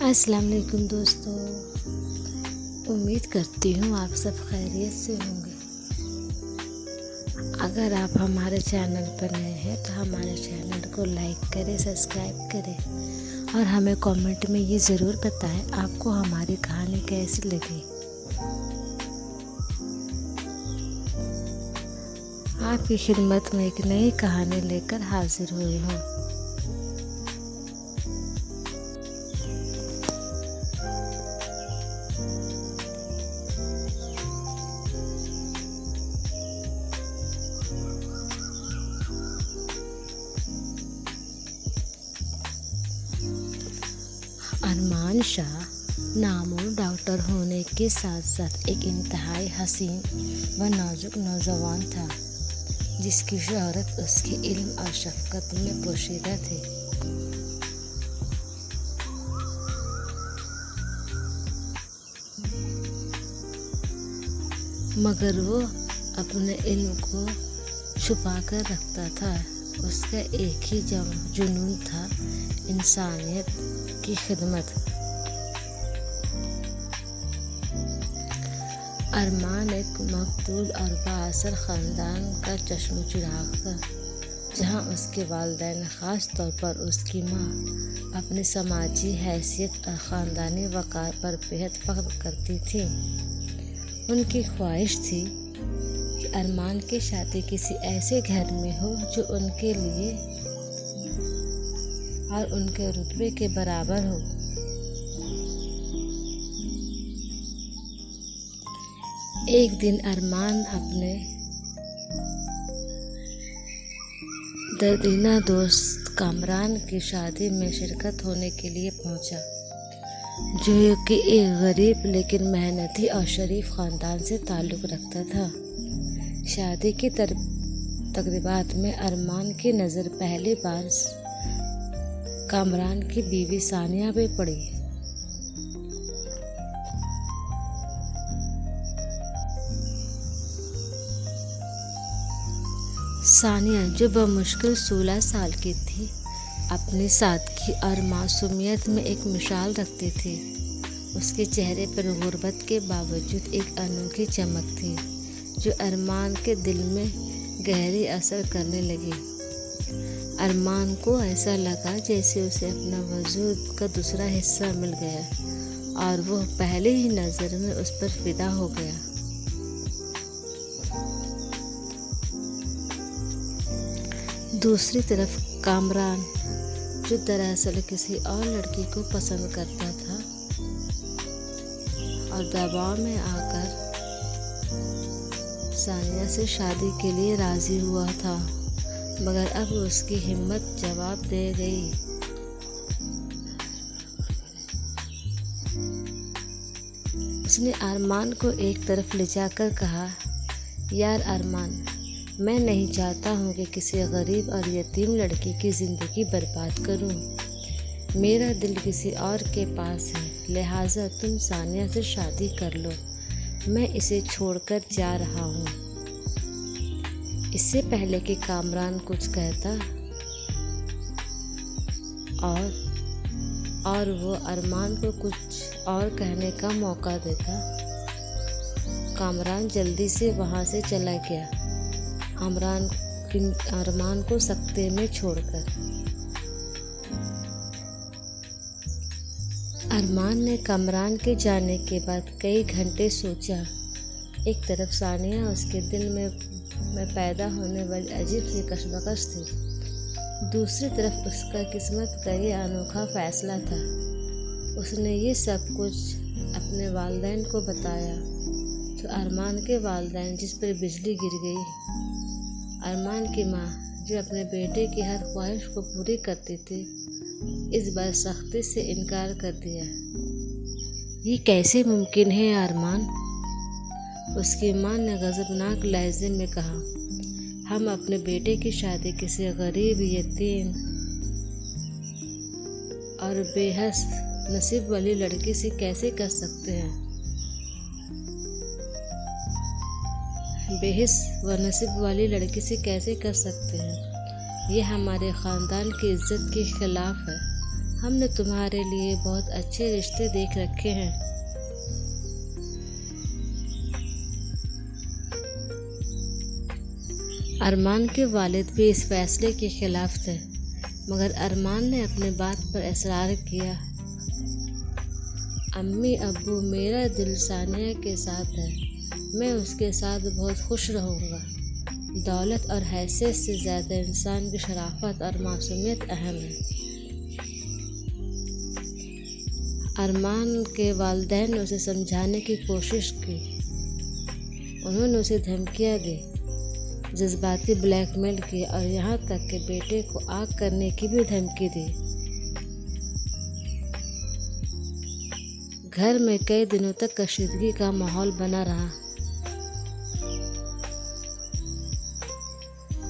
अस्सलाम वालेकुम दोस्तों, उम्मीद करती हूँ आप सब खैरियत से होंगे। अगर आप हमारे चैनल पर नए हैं तो हमारे चैनल को लाइक करें, सब्सक्राइब करें और हमें कमेंट में ये ज़रूर बताएं आपको हमारी कहानी कैसी लगी। आपकी खिदमत में एक नई कहानी लेकर हाजिर हुई हूँ। अरमान शाह नामूर डॉक्टर होने के साथ साथ एक इंतहाई हसीन व नाजुक नौजवान था, जिसकी शोहरत उसके इल्म और शफ़क़त में पोशीदा थी। मगर वो अपने इल्म को छुपा कर रखता था। उसका एक ही जुनून था, इंसानियत की खिदमत। अरमान एक मकबूल और बाअसर ख़ानदान का चश्म चिराग था, जहाँ उसके वालिदैन ख़ास तौर पर उसकी माँ अपनी समाजी हैसियत और ख़ानदानी वक़ार पर बेहद फ़ख्र करती थी। उनकी ख्वाहिश थी कि अरमान की शादी किसी ऐसे घर में हो जो उनके लिए और उनके रुतबे के बराबर हो। एक दिन अरमान अपने दरदीना दोस्त कामरान की शादी में शिरकत होने के लिए पहुंचा, जो कि एक गरीब लेकिन मेहनती और शरीफ ख़ानदान से ताल्लुक़ रखता था। शादी की तकरीबात में अरमान की नज़र पहली बार कामरान की बीवी सानिया पे पड़ी। सानिया, जो बमुश्किल 16 साल की थी, अपनी सादगी और मासूमियत में एक मिसाल रखती थी। उसके चेहरे पर गुर्बत के बावजूद एक अनोखी चमक थी, जो अरमान के दिल में गहरी असर करने लगी। अरमान को ऐसा लगा जैसे उसे अपना वजूद का दूसरा हिस्सा मिल गया और वह पहले ही नज़र में उस पर फिदा हो गया। दूसरी तरफ कामरान, जो दरअसल किसी और लड़की को पसंद करता था और दबाव में आकर सानिया से शादी के लिए राज़ी हुआ था, मगर अब उसकी हिम्मत जवाब दे गई। उसने अरमान को एक तरफ ले जाकर कहा, यार अरमान, मैं नहीं चाहता हूँ कि किसी गरीब और यतीम लड़की की ज़िंदगी बर्बाद करूँ। मेरा दिल किसी और के पास है, लिहाजा तुम सानिया से शादी कर लो। मैं इसे छोड़कर जा रहा हूँ। इससे पहले कि कामरान कुछ कहता और वो अरमान को कुछ और कहने का मौका देता, कामरान जल्दी से वहाँ से चला गया, अरमान को सकते में छोड़कर। अरमान ने कामरान के जाने के बाद कई घंटे सोचा। एक तरफ सानिया उसके दिल में पैदा होने वाली अजीब सी कशमकश थी, दूसरी तरफ उसका किस्मत का ये अनोखा फ़ैसला था। उसने ये सब कुछ अपने वालिदैन को बताया, तो अरमान के वालिदैन जिस पर बिजली गिर गई। अरमान की माँ, जो अपने बेटे की हर ख्वाहिश को पूरी करती थी, इस बार सख्ती से इनकार कर दिया। ये कैसे मुमकिन है अरमान? उसकी माँ ने गज़बनाक लहजे में कहा, हम अपने बेटे की शादी किसी गरीब, यतीम और बेहस नसीब वाली लड़की से कैसे कर सकते हैं? बेहिस व नसीब वाली लड़की से कैसे कर सकते हैं? ये हमारे ख़ानदान की इज्जत के खिलाफ है। हमने तुम्हारे लिए बहुत अच्छे रिश्ते देख रखे हैं। अरमान के वालिद भी इस फैसले के खिलाफ थे, मगर अरमान ने अपनी बात पर इसरार किया। अम्मी अब्बू, मेरा दिल सानिया के साथ है। मैं उसके साथ बहुत खुश रहूँगा। दौलत और हैसियत से ज़्यादा इंसान की शराफत और मासूमियत अहम है। अरमान के वालिदैन ने उसे समझाने की कोशिश की। उन्होंने उसे धमकियाँ दी, जज्बाती ब्लैकमेल की और यहाँ तक कि बेटे को आग करने की भी धमकी दी। घर में कई दिनों तक कशीदगी का माहौल बना रहा।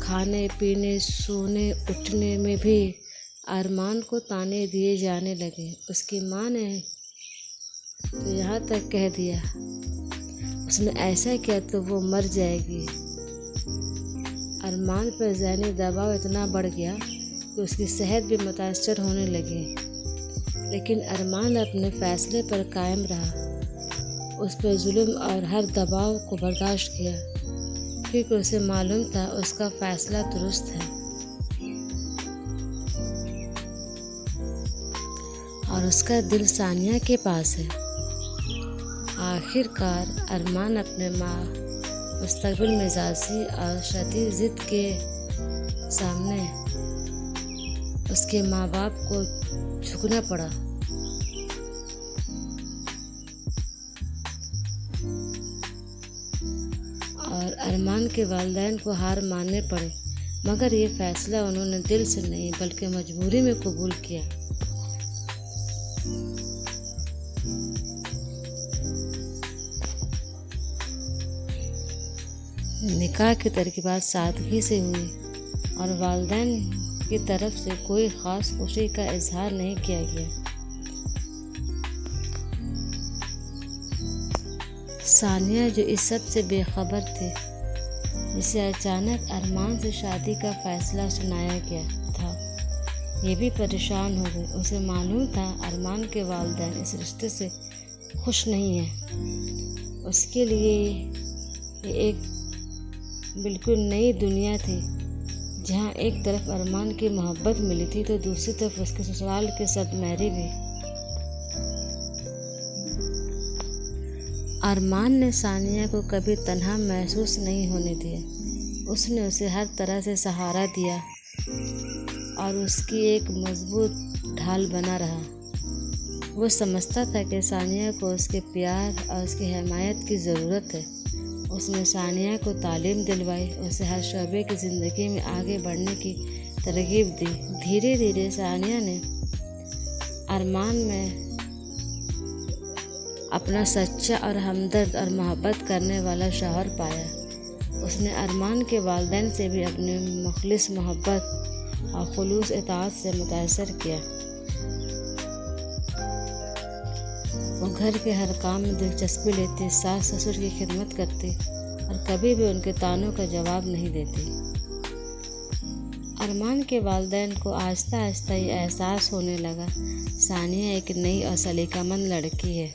खाने पीने, सोने उठने में भी अरमान को ताने दिए जाने लगे। उसकी माँ ने तो यहाँ तक कह दिया, उसने ऐसा किया तो वो मर जाएगी। अरमान पर ज़हनी दबाव इतना बढ़ गया कि उसकी सेहत भी मुतासर होने लगी, लेकिन अरमान अपने फैसले पर कायम रहा। उस पर जुल्म और हर दबाव को बर्दाश्त किया, क्योंकि उसे मालूम था उसका फैसला दुरुस्त है। और उसका दिल सानिया के पास है। आखिरकार अरमान अपने मुस्तक़बिल मिजाजी और शदीद ज़िद के सामने उसके माँ बाप को झुकना पड़ा। और अरमान के वालिदैन को हार मानने पड़े, मगर ये फैसला उन्होंने दिल से नहीं बल्कि मजबूरी में कबूल किया। निकाह की तरकीबात सादगी से हुई और वालिदैन की तरफ से कोई ख़ास खुशी का इजहार नहीं किया गया। सानिया, जो इस सब से बेखबर थी, जिसे अचानक अरमान से शादी का फैसला सुनाया गया था, ये भी परेशान हो गई। उसे मालूम था अरमान के वालिदैन इस रिश्ते से खुश नहीं हैं। उसके लिए ये एक बिल्कुल नई दुनिया थी, जहाँ एक तरफ अरमान की मोहब्बत मिली थी तो दूसरी तरफ उसके ससुराल के सदमहरी भी। अरमान ने सानिया को कभी तन्हा महसूस नहीं होने दिया। उसने उसे हर तरह से सहारा दिया और उसकी एक मजबूत ढाल बना रहा। वो समझता था कि सानिया को उसके प्यार और उसकी हिमायत की ज़रूरत है। उसने सानिया को तालीम दिलवाई, उसे हर शोबे की ज़िंदगी में आगे बढ़ने की तरगीब दी। धीरे धीरे सानिया ने अरमान में अपना सच्चा और हमदर्द और मोहब्बत करने वाला शौहर पाया। उसने अरमान के वालिदैन से भी अपनी मुखलिस मोहब्बत और खुलूस इताअत से मुतासर किया। वो घर के हर काम में दिलचस्पी लेती, सास ससुर की खिदमत करती और कभी भी उनके तानों का जवाब नहीं देती। अरमान के वालिदैन को आहिस्ता आहिस्ता ये एहसास होने लगा, सानिया एक नई और सलीकामंद लड़की है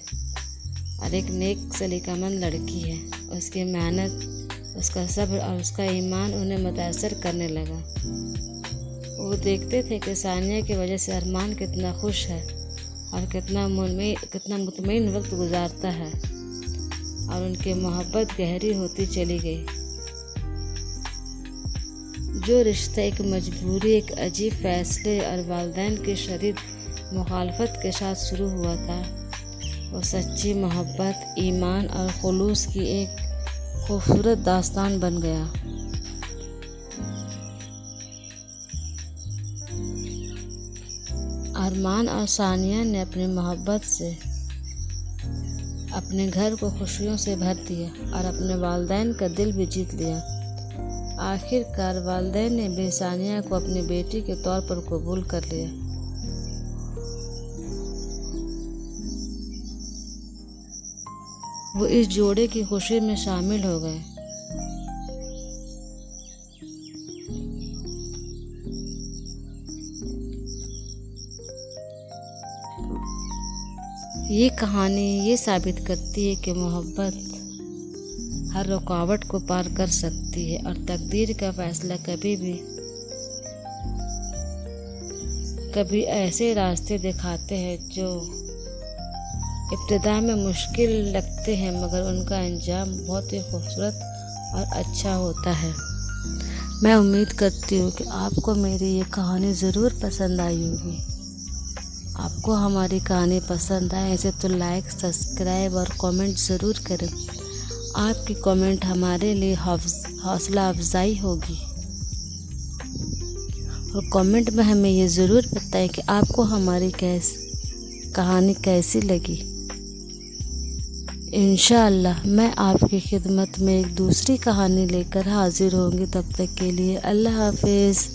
और एक नेक सलीकामंद लड़की है। उसकी मेहनत, उसका सब्र और उसका ईमान उन्हें मुतासर करने लगा। वो देखते थे कि सानिया की वजह से अरमान कितना खुश है और कितना मुतमईन वक्त गुजारता है, और उनकी मोहब्बत गहरी होती चली गई। जो रिश्ता एक मजबूरी, एक अजीब फैसले और वालिदैन की शदीद मुखालफत के साथ शुरू हुआ था, वो सच्ची मोहब्बत, ईमान और खुलूस की एक खूबसूरत दास्तान बन गया। अरमान और सानिया ने अपनी मोहब्बत से अपने घर को खुशियों से भर दिया और अपने वालिदैन का दिल भी जीत लिया। आखिरकार वालिदैन ने भी सानिया को अपनी बेटी के तौर पर कबूल कर लिया। वो इस जोड़े की खुशी में शामिल हो गए। ये कहानी ये साबित करती है कि मोहब्बत हर रुकावट को पार कर सकती है और तकदीर का फैसला कभी ऐसे रास्ते दिखाते हैं जो इब्तिदा में मुश्किल लगते हैं, मगर उनका अंजाम बहुत ही खूबसूरत और अच्छा होता है। मैं उम्मीद करती हूँ कि आपको मेरी ये कहानी ज़रूर पसंद आई होगी। आपको हमारी कहानी पसंद आए ऐसे तो लाइक, सब्सक्राइब और कमेंट ज़रूर करें। आपकी कमेंट हमारे लिए हौसला अफजाई होगी। और कमेंट में हमें ये ज़रूर बताएं कि आपको हमारी कहानी कैसी लगी। इंशाअल्लाह मैं आपकी खिदमत में एक दूसरी कहानी लेकर हाजिर होंगी। तब तक के लिए अल्लाह हाफिज़।